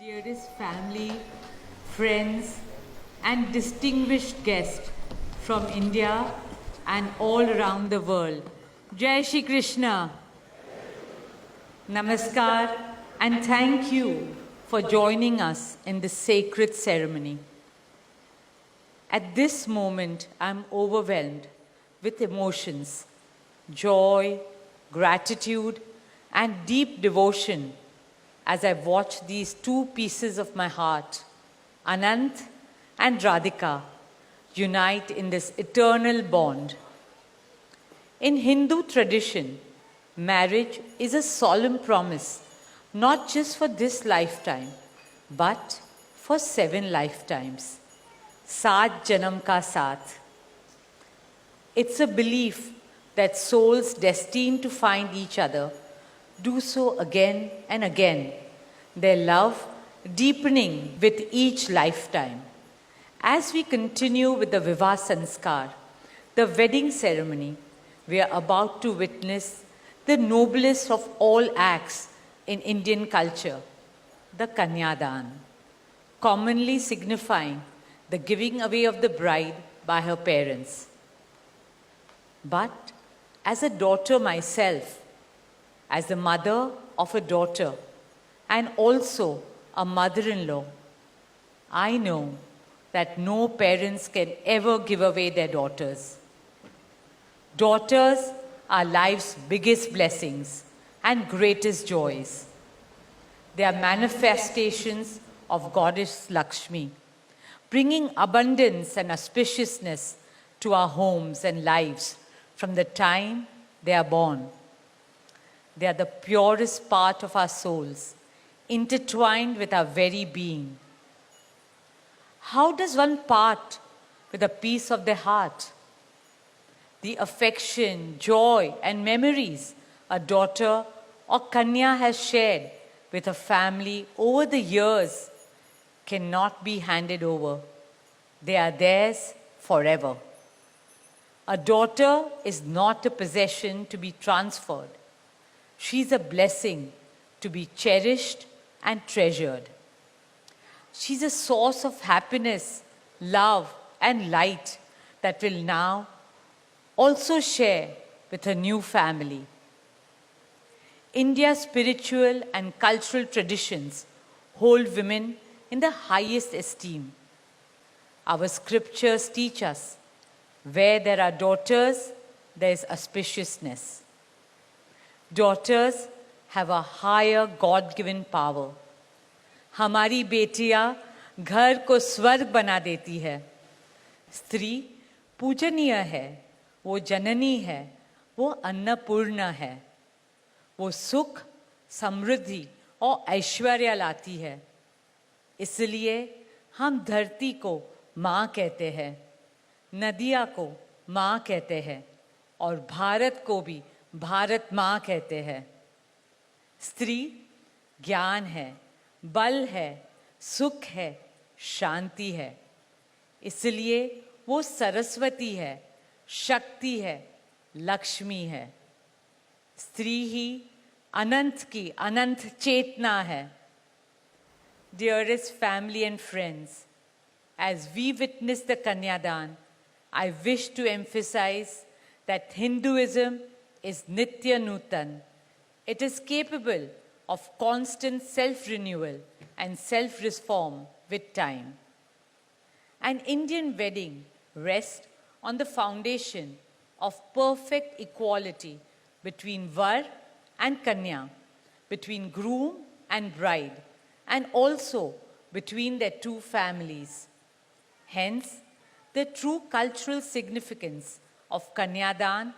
Dearest family, friends, and distinguished guests from India and all around the world. Jai Shri Krishna. Namaskar, and thank you for joining us in this sacred ceremony. At this moment, I'm overwhelmed with emotions, joy, gratitude, and deep devotion as I watch these two pieces of my heart, Anant and Radhika, unite in this eternal bond. In Hindu tradition, marriage is a solemn promise, not just for this lifetime, but for 7 lifetimes. Saat Janam Ka Saath. It's a belief that souls destined to find each other do so again and again, their love deepening with each lifetime. As we continue with the Vivah Sanskar, the wedding ceremony, we are about to witness the noblest of all acts in Indian culture, the Kanyadan, commonly signifying the giving away of the bride by her parents. But as a daughter myself, as the mother of a daughter and also a mother-in-law, I know that no parents can ever give away their daughters. Daughters are life's biggest blessings and greatest joys. They are manifestations of Goddess Lakshmi, bringing abundance and auspiciousness to our homes and lives from the time they are born. They are the purest part of our souls, intertwined with our very being. How does one part with a piece of their heart? The affection, joy, and memories a daughter or Kanya has shared with her family over the years cannot be handed over. They are theirs forever. A daughter is not a possession to be transferred. She is a blessing to be cherished and treasured. She's a source of happiness, love, and light that will now also share with her new family. India's spiritual and cultural traditions hold women in the highest esteem. Our scriptures teach us, where there are daughters, there is auspiciousness. Daughters have a higher God-given power. हमारी बेटियां घर को स्वर्ग बना देती है. स्त्री पूजनीय है, वो जननी है, वो अन्नपूर्णा है. वो सुख, समृद्धि और ऐश्वर्य लाती है. इसलिए हम धरती को माँ कहते हैं, नदियाँ को माँ कहते हैं और भारत को भी भारत माँ कहते हैं. स्त्री ज्ञान है, बल है, सुख है, शांति है. इसलिए वो सरस्वती है, शक्ति है, लक्ष्मी है. स्त्री ही अनंत की अनंत चेतना है. Dearest family and friends, as we witness the Kanyadan, I wish to emphasize that Hinduism is Nitya Nutan. It is capable of constant self-renewal and self-reform with time. An Indian wedding rests on the foundation of perfect equality between Var and Kanya, between groom and bride, and also between their two families. Hence, the true cultural significance of Kanyadan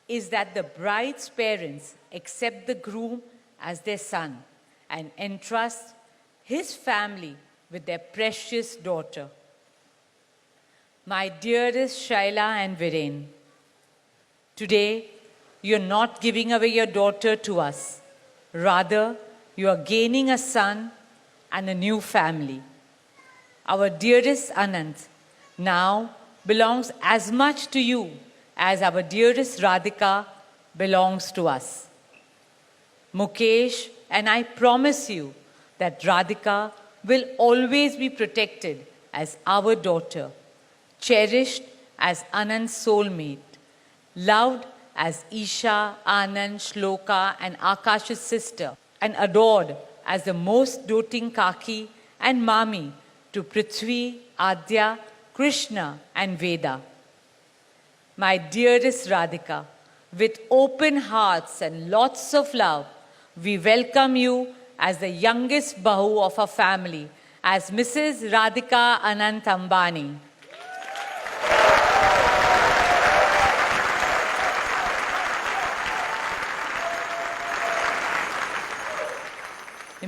is that the bride's parents accept the groom as their son and entrust his family with their precious daughter. My dearest Shaila and Viren, today you're not giving away your daughter to us. Rather, you are gaining a son and a new family. Our dearest Anant now belongs as much to you as our dearest Radhika belongs to us. Mukesh and I promise you that Radhika will always be protected as our daughter, cherished as Anand's soulmate, loved as Isha, Anand, Shloka, and Akash's sister, and adored as the most doting Kaki and Mami to Prithvi, Adya, Krishna, and Veda. My dearest Radhika, with open hearts and lots of love, we welcome you as the youngest Bahu of our family, as Mrs. Radhika Anant Ambani.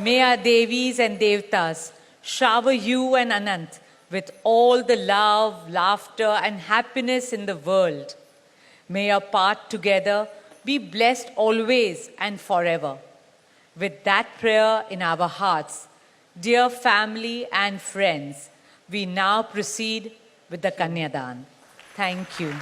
May our Devis and Devtas shower you and Anant with all the love, laughter, and happiness in the world. May your path together be blessed always and forever. With that prayer in our hearts, dear family and friends, we now proceed with the Kanyadan. Thank you.